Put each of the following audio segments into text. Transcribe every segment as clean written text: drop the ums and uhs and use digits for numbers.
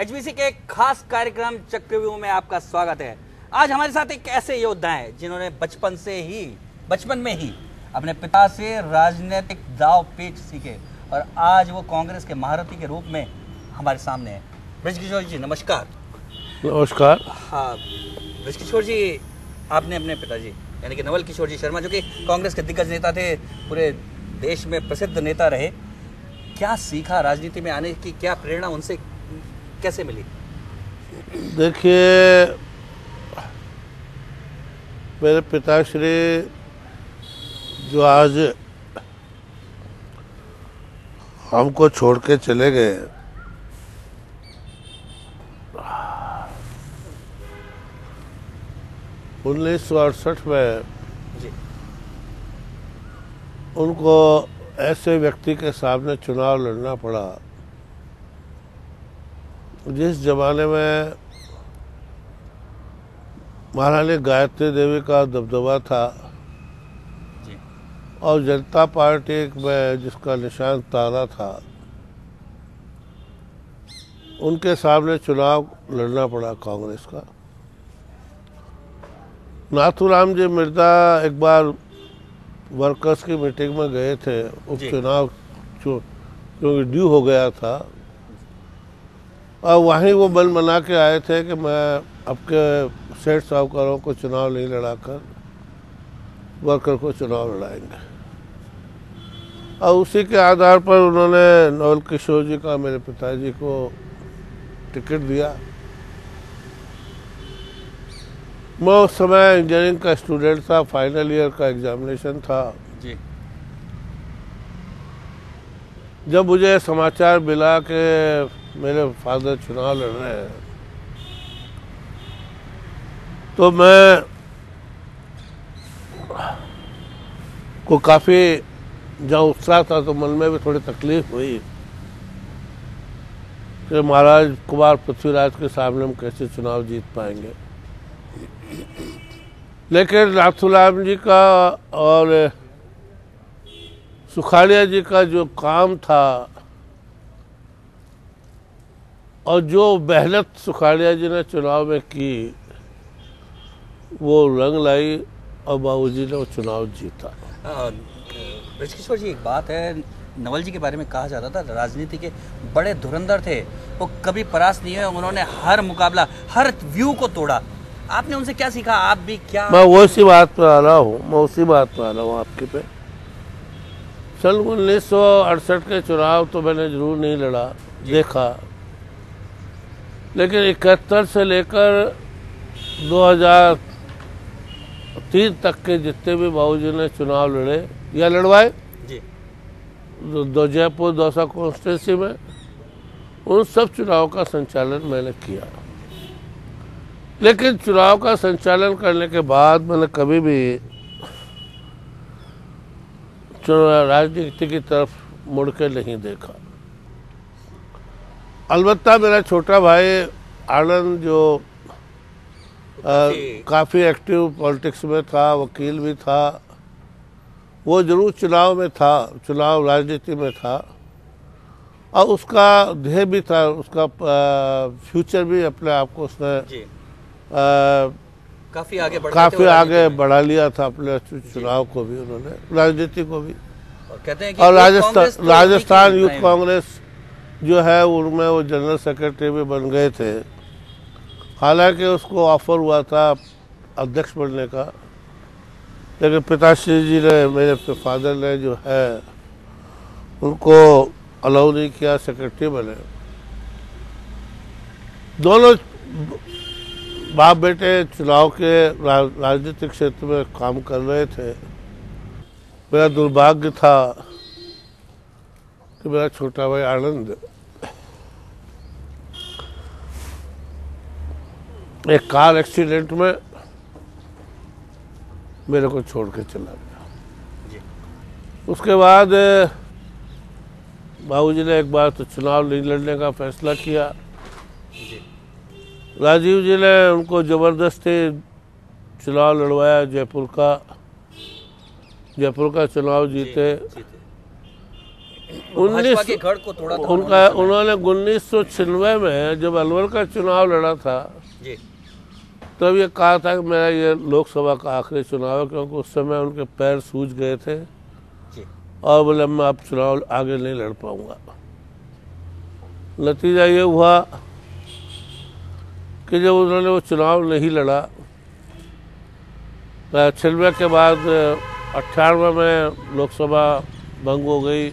HBC के एक खास कार्यक्रम चक्रव्यूह में आपका स्वागत है। आज हमारे साथ एक ऐसे योद्धा हैं जिन्होंने बचपन में ही अपने पिता से राजनीतिक दाव पेच सीखे और आज वो कांग्रेस के महारथी के रूप में हमारे सामने हैं। बृजकिशोर जी नमस्कार। नमस्कार। हाँ बृजकिशोर जी, आपने अपने पिताजी यानी कि नवल किशोर जी शर्मा, जो कि कांग्रेस के दिग्गज नेता थे, पूरे देश में प्रसिद्ध नेता रहे, क्या सीखा राजनीति में आने की, क्या प्रेरणा उनसे कैसे मिली? देखिए, मेरे पिताश्री जो आज हमको छोड़ के चले गए, उन्नीस 1968 में जी। उनको ऐसे व्यक्ति के सामने चुनाव लड़ना पड़ा जिस जमाने में महारानी गायत्री देवी का दबदबा था जी। और जनता पार्टी में जिसका निशान तारा था, उनके सामने चुनाव लड़ना पड़ा कांग्रेस का। नाथूराम जी मिर्जा एक बार वर्कर्स की मीटिंग में गए थे, उपचुनाव क्योंकि ड्यू हो गया था, और वहीं वो बल बना के आए थे कि मैं आपके सेठ साहूकारों को चुनाव नहीं लड़ाकर वर्कर को चुनाव लड़ाएंगे। और उसी के आधार पर उन्होंने नवल किशोर जी का, मेरे पिताजी को टिकट दिया। मैं उस समय इंजीनियरिंग का स्टूडेंट था, फाइनल ईयर का एग्जामिनेशन था जी। जब मुझे समाचार मिला कि मेरे फादर चुनाव लड़ रहे हैं, तो मैं को काफ़ी जहाँ उत्साह था तो मन में भी थोड़ी तकलीफ हुई कि महाराज कुमार पृथ्वीराज के सामने हम कैसे चुनाव जीत पाएंगे। लेकिन नाथूराम जी का और सुखाड़िया जी का जो काम था और जो मेहनत सुखाड़िया जी ने चुनाव में की, वो रंग लाई और बाबूजी ने वो चुनाव जीता। बृजकिशोर जी, एक बात है, नवल जी के बारे में कहा जाता था राजनीति के बड़े धुरंधर थे, वो कभी परास्त नहीं हुए, उन्होंने हर मुकाबला, हर व्यू को तोड़ा। आपने उनसे क्या सीखा? आप भी क्या? मैं उसी बात पर आ रहा हूँ, आपके पे। सन 1968 के चुनाव तो मैंने जरूर नहीं लड़ा, देखा, लेकिन 71 से लेकर 2003 तक के जितने भी बाबूजी ने चुनाव लड़े या लड़वाए जी, दो जयपुर दौसा कॉन्स्टिट्यूंसी में, उन सब चुनाव का संचालन मैंने किया। लेकिन चुनाव का संचालन करने के बाद मैंने कभी भी राजनीति की तरफ मुड़ के नहीं देखा। अलबत्ता मेरा छोटा भाई आनंद, जो काफ़ी एक्टिव पॉलिटिक्स में था, वकील भी था, वो जरूर चुनाव में था, चुनाव राजनीति में था, और उसका ध्येय भी था, उसका फ्यूचर भी अपने आप को उसने काफी आगे बढ़ा लिया था, अपने चुनाव को भी, उन्होंने राजनीति को भी। और कहते हैं कि और राजस्थान यूथ कांग्रेस जो है, उनमें वो जनरल सेक्रेटरी भी बन गए थे। हालांकि उसको ऑफर हुआ था अध्यक्ष बनने का, लेकिन पिताश्री जी ने, मेरे फादर ने जो है, उनको अलाउ नहीं किया सेक्रेटरी बने। दोनों बाप बेटे चुनाव के राजनीतिक क्षेत्र में काम कर रहे थे। मेरा दुर्भाग्य था कि मेरा छोटा भाई आनंद एक कार एक्सीडेंट में मेरे को छोड़ के चला गया। उसके बाद बाबूजी ने एक बार तो चुनाव नहीं लड़ने का फैसला किया। राजीव जी ने उनको ज़बरदस्ती चुनाव लड़वाया, जयपुर का चुनाव जीते। भाजपा के गढ़ को तोड़ा था उनका उन्होंने 1996 में जब अलवर का चुनाव लड़ा था जी। तब ये कहा था कि मेरा ये लोकसभा का आखिरी चुनाव है, क्योंकि उस समय उनके पैर सूज गए थे जी। और बोले मैं अब चुनाव आगे नहीं लड़ पाऊंगा। नतीजा ये हुआ कि जब उन्होंने वो चुनाव नहीं लड़ा, 96 के बाद 98 में लोकसभा भंग हो गई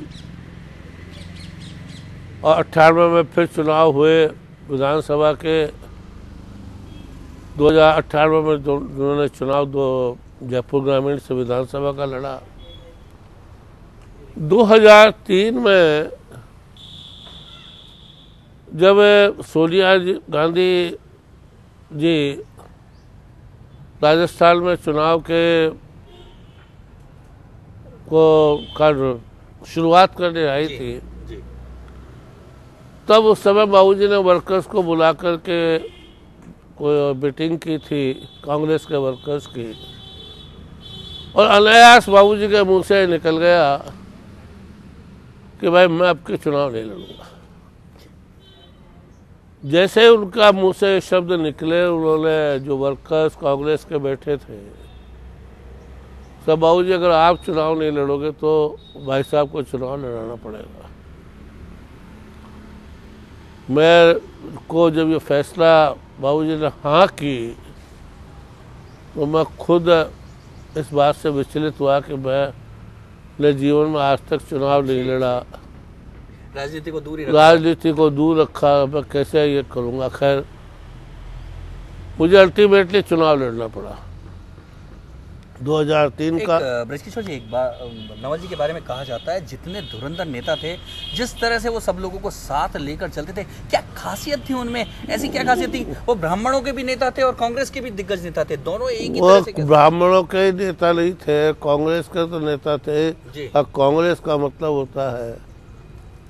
और 98 में फिर चुनाव हुए विधानसभा के। 2098 में उन्होंने चुनाव जयपुर ग्रामीण से विधानसभा का लड़ा। 2003 में जब सोनिया गांधी जी राजस्थान में चुनाव के शुरुआत करने आई थी, तब उस समय बाबूजी ने वर्कर्स को बुला करके कोई मीटिंग की थी कांग्रेस के वर्कर्स की, और अनायास बाबूजी के मुंह से निकल गया कि भाई मैं आपके चुनाव नहीं लड़ूंगा। जैसे उनका मुंह से शब्द निकले, उन्होंने जो वर्कर्स कांग्रेस के बैठे थे सब, बाबूजी अगर आप चुनाव नहीं लड़ोगे तो भाई साहब को चुनाव लड़ाना पड़ेगा। मैं को जब ये फैसला बाबूजी ने हाँ की तो मैं खुद इस बात से विचलित हुआ कि मैं अपने जीवन में आज तक चुनाव नहीं लड़ा, राजनीति को दूर रखा, मैं कैसे ये करूँगा। खैर मुझे अल्टीमेटली चुनाव लड़ना पड़ा 2003 का। ब्रजकिशोर जी, एक बार नवल जी के बारे में कहा जाता है जितने धुरंधर नेता थे, जिस तरह से वो सब लोगों को साथ लेकर चलते थे, क्या खासियत थी उनमें? ऐसी क्या खासियत थी? वो ब्राह्मणों के भी नेता थे और कांग्रेस के भी दिग्गज नेता थे, दोनों एक ही तरह से। ब्राह्मणों के नेता नहीं थे, कांग्रेस के तो नेता थे। कांग्रेस का मतलब होता है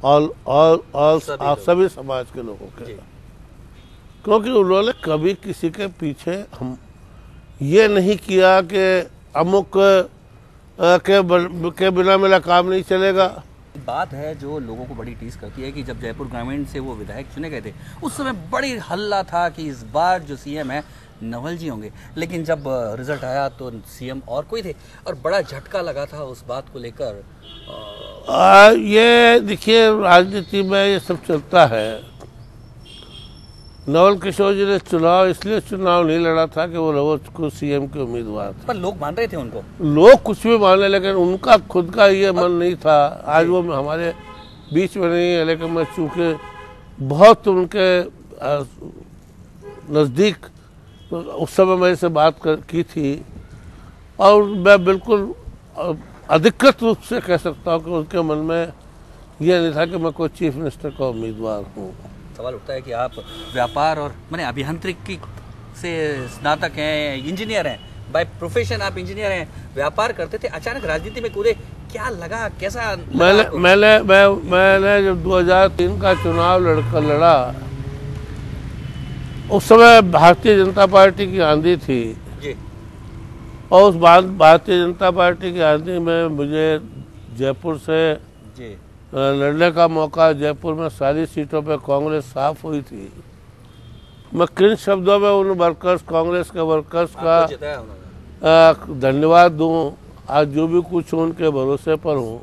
और सभी समाज के लोगों के, क्योंकि उन्होंने कभी किसी के पीछे हम ये नहीं किया कि अमुक के बिना मेरा काम नहीं चलेगा। बात है जो लोगों को बड़ी टीस करती है कि जब जयपुर ग्रामीण से वो विधायक चुने गए थे, उस समय बड़ी हल्ला था कि इस बार जो सीएम है नवल जी होंगे, लेकिन जब रिजल्ट आया तो सीएम और कोई थे और बड़ा झटका लगा था उस बात को लेकर। ये देखिए, राजनीति में ये सब चलता है। नवल किशोर जी ने चुनाव इसलिए चुनाव नहीं लड़ा था कि वो रोज को सीएम के उम्मीदवार थे, पर लोग मान रहे थे उनको। लोग कुछ भी मान रहे, लेकिन उनका खुद का ये मन नहीं था। आज वो हमारे बीच में नहीं है, लेकिन मैं चूंकि बहुत उनके नज़दीक उस समय मेरे से बात की थी, और मैं बिल्कुल अधिकृत रूप से कह सकता हूँ कि उनके मन में यह नहीं था कि मैं कोई चीफ मिनिस्टर का उम्मीदवार हूँ। सवाल उठता है कि आप व्यापार और मैंने अभियांत्रिकी से स्नातक हैं, इंजीनियर हैं, बाय प्रोफेशन आप इंजीनियर हैं, व्यापार करते थे, अचानक राजनीति में कूदे, क्या लगा, कैसा लगा? मैंने जब 2003 का चुनाव लड़ा, उस समय भारतीय जनता पार्टी की आंधी थी जी। और उस भारतीय जनता पार्टी की आंधी में मुझे जयपुर से जी लड़ने का मौका। जयपुर में सारी सीटों पे कांग्रेस साफ हुई थी। मैं किन शब्दों में उन वर्कर्स, कांग्रेस के वर्कर्स का धन्यवाद दूं। आज जो भी कुछ उनके भरोसे पर हूँ।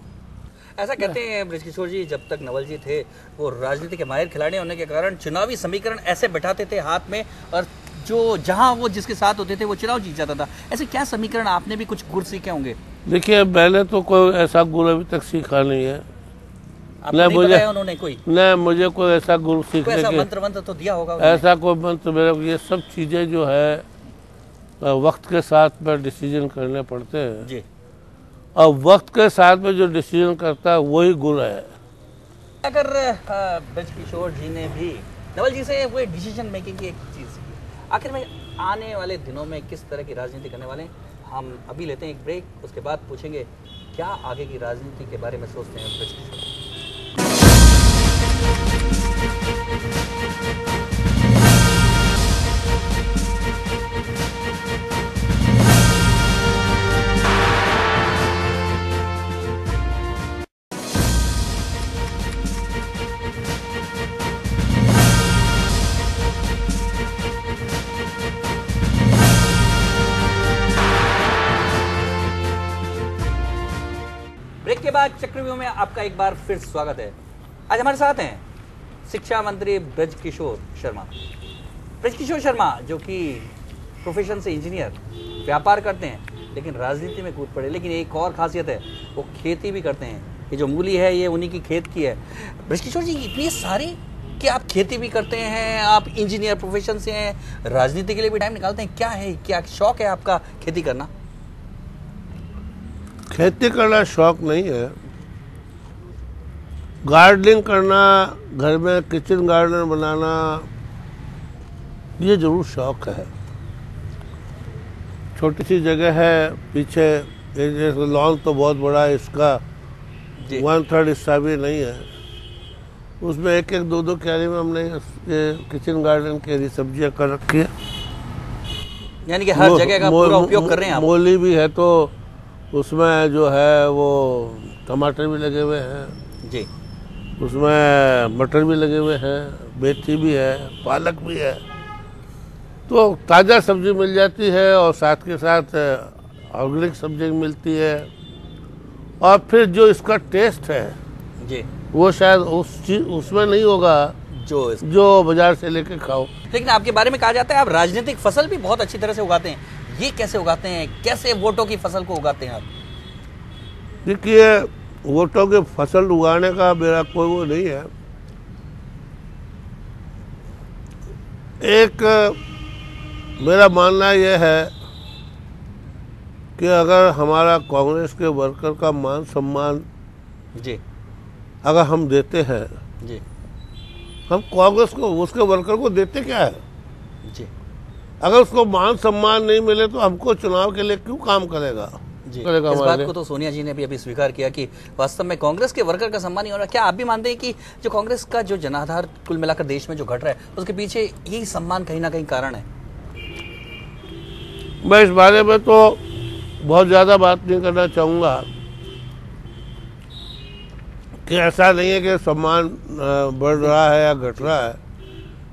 ऐसा कहते हैं ब्रजकिशोर जी, जब तक नवल जी थे वो राजनीति के माहिर खिलाड़ी होने के कारण चुनावी समीकरण ऐसे बैठाते थे हाथ में, और जो जहां वो जिसके साथ होते थे वो चुनाव जीत जाता था। ऐसे क्या समीकरण, आपने भी कुछ गुर सीखे होंगे? देखिए, मैंने तो कोई ऐसा गुर अभी तक सीखा नहीं है। उन्होंने कोई न मुझे कोई ऐसा गुरु सीखने ऐसा मंत्र तो दिया होगा? ऐसा कोई मंत्र मेरे को, ये सब चीजें जो है वक्त के साथ में डिसीजन करने पड़ते हैं जी, और वक्त के साथ में जो डिसीजन करता है वही गुरु है। अगर ब्रजकिशोर जी ने भी नवल जी से वो डिसीजन मेकिंग की एक चीज सीखी, आखिर में आने वाले दिनों में किस तरह की राजनीति करने वाले हैं? हम अभी लेते हैं एक ब्रेक, उसके बाद पूछेंगे क्या आगे की राजनीति के बारे में सोचते हैं ब्रजकिशोर। चक्रव्यूह में आपका एक बार फिर स्वागत है। आज हमारे साथ हैं शिक्षा मंत्री ब्रजकिशोर शर्मा। ब्रजकिशोर शर्मा जो कि प्रोफेशन से इंजीनियर, व्यापार करते हैं लेकिन राजनीति में कूद पड़े। लेकिन एक और खासियत है, वो खेती भी करते हैं। ये जो मूली है ये उन्हीं की खेत की है। ब्रजकिशोर जी, इतनी सारी कि आप खेती भी करते हैं, आप इंजीनियर प्रोफेशन से हैं, राजनीति के लिए भी टाइम निकालते हैं, क्या है, क्या शौक है आपका खेती करना? खेती करना शौक नहीं है, गार्डनिंग करना, घर में किचन गार्डन बनाना, ये जरूर शौक है। छोटी सी जगह है पीछे, लॉन तो बहुत बड़ा है, इसका 1/3 हिस्सा भी नहीं है। उसमें एक एक दो क्यारी में हमने ये किचन गार्डन की हरी सब्जियां कर रखी है। यानी कि हर जगह का पूरा उपयोग कर रहे हैं आप। मूली भी है तो उसमें जो है वो टमाटर भी लगे हुए हैं जी, उसमें मटर भी लगे हुए हैं, मेथी भी है, पालक भी है। तो ताज़ा सब्जी मिल जाती है और साथ के साथ ऑर्गेनिक सब्जी मिलती है। और फिर जो इसका टेस्ट है जी, वो शायद उसमें नहीं होगा जो बाजार से लेके खाओ। लेकिन आपके बारे में कहा जाता है आप राजनीतिक फसल भी बहुत अच्छी तरह से उगाते हैं। ये कैसे उगाते हैं, कैसे वोटों की फसल को उगाते हैं आप? देखिए, वोटों की फसल उगाने का मेरा कोई वो नहीं है। एक मेरा मानना यह है कि अगर हमारा कांग्रेस के वर्कर का मान सम्मान जी अगर हम देते हैं जी, हम कांग्रेस को, उसके वर्कर को देते क्या है? जी, अगर उसको मान सम्मान नहीं मिले तो हमको चुनाव के लिए क्यों काम करेगा? जी। करेगा इस हमारे बात को तो सोनिया जी ने भी अभी स्वीकार किया कि वास्तव में कांग्रेस के वर्कर का सम्मान नहीं हो रहा। क्या आप भी मानते हैं कि जो कांग्रेस का जो जनाधार कुल मिलाकर देश में जो घट रहा है उसके पीछे यही सम्मान कहीं ना कहीं कारण है? मैं इस बारे में तो बहुत ज़्यादा बात नहीं करना चाहूँगा कि ऐसा नहीं है कि सम्मान बढ़ रहा है या घट रहा है।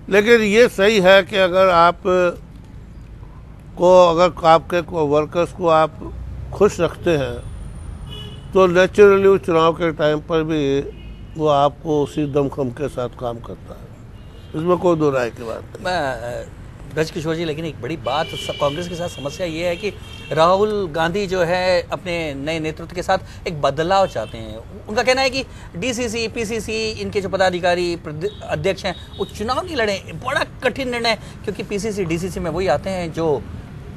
लेकिन ये सही है कि अगर अगर आपके वर्कर्स को आप खुश रखते हैं तो नेचुरली उस चुनाव के टाइम पर भी वो आपको उसी दमखम के साथ काम करता है। इसमें कोई दो राय की बात नहीं। ब्रजकिशोर जी, लेकिन एक बड़ी बात कांग्रेस के साथ समस्या ये है कि राहुल गांधी जो है अपने नए नेतृत्व के साथ एक बदलाव चाहते हैं। उनका कहना है कि डीसीसी, पीसीसी, इनके जो पदाधिकारी अध्यक्ष हैं वो चुनाव नहीं लड़े। बड़ा कठिन निर्णय, क्योंकि पीसीसी डीसीसी में वही आते हैं जो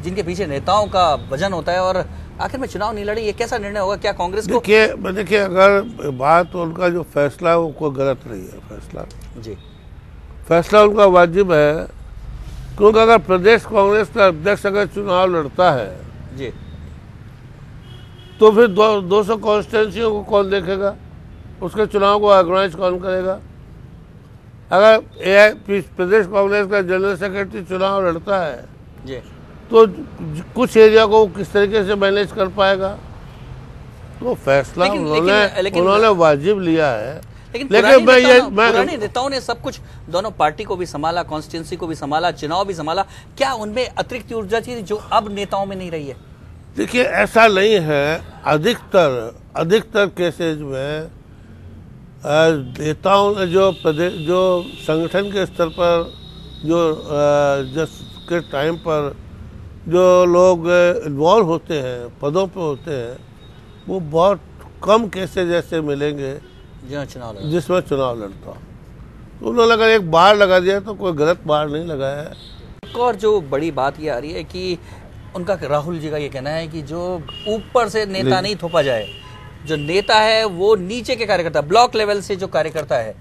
जिनके पीछे नेताओं का वजन होता है, और आखिर में चुनाव नहीं लड़े। ये कैसा निर्णय होगा? क्या कांग्रेस को? देखिए, अगर बात उनका जो फैसला है वो कोई गलत नहीं है। फैसला उनका वाजिब है, क्योंकि अगर प्रदेश कांग्रेस का अध्यक्ष अगर चुनाव लड़ता है जी, तो फिर 200 कॉन्स्टिट्यूंसियों को कौन देखेगा? उसके चुनाव को ऑर्गेनाइज कौन करेगा? अगर प्रदेश कांग्रेस का जनरल सेक्रेटरी चुनाव लड़ता है जी, तो कुछ एरिया को किस तरीके से मैनेज कर पाएगा? तो फैसला उन्होंने वाजिब लिया है। लेकिन पुराने नेताओं ने सब कुछ, दोनों पार्टी को भी संभाला, कॉन्स्टिट्यूंसी को भी संभाला, चुनाव भी संभाला। क्या उनमें अतिरिक्त ऊर्जा थी जो अब नेताओं में नहीं रही है? देखिए, ऐसा नहीं है। अधिकतर केसेज में नेताओं ने जो संगठन के स्तर पर के टाइम पर जो लोग इन्वॉल्व होते हैं, पदों पे होते हैं, वो बहुत कम केसेज ऐसे मिलेंगे जिसमें चुनाव लड़ता हो। तो उन्होंने अगर एक बार लगा दिया तो कोई गलत बार नहीं लगाया है। एक और जो बड़ी बात ये आ रही है कि उनका, राहुल जी का ये कहना है कि जो ऊपर से नेता नहीं थोपा जाए, जो नेता है वो नीचे के कार्यकर्ता, ब्लॉक लेवल से जो कार्यकर्ता है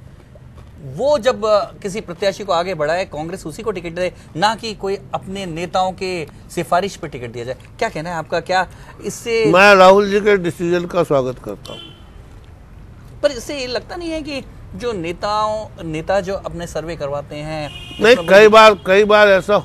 वो जब किसी प्रत्याशी को आगे बढ़ाए, कांग्रेस उसी को टिकट दे, ना कि कोई अपने नेताओं के सिफारिश पे टिकट दिया जाए। क्या कहना है आपका? क्या इससे? मैं राहुल जी के डिसीजन का स्वागत करता हूँ, पर इससे ये लगता नहीं है कि जो नेता जो अपने सर्वे करवाते हैं, नहीं, कई बार ऐसा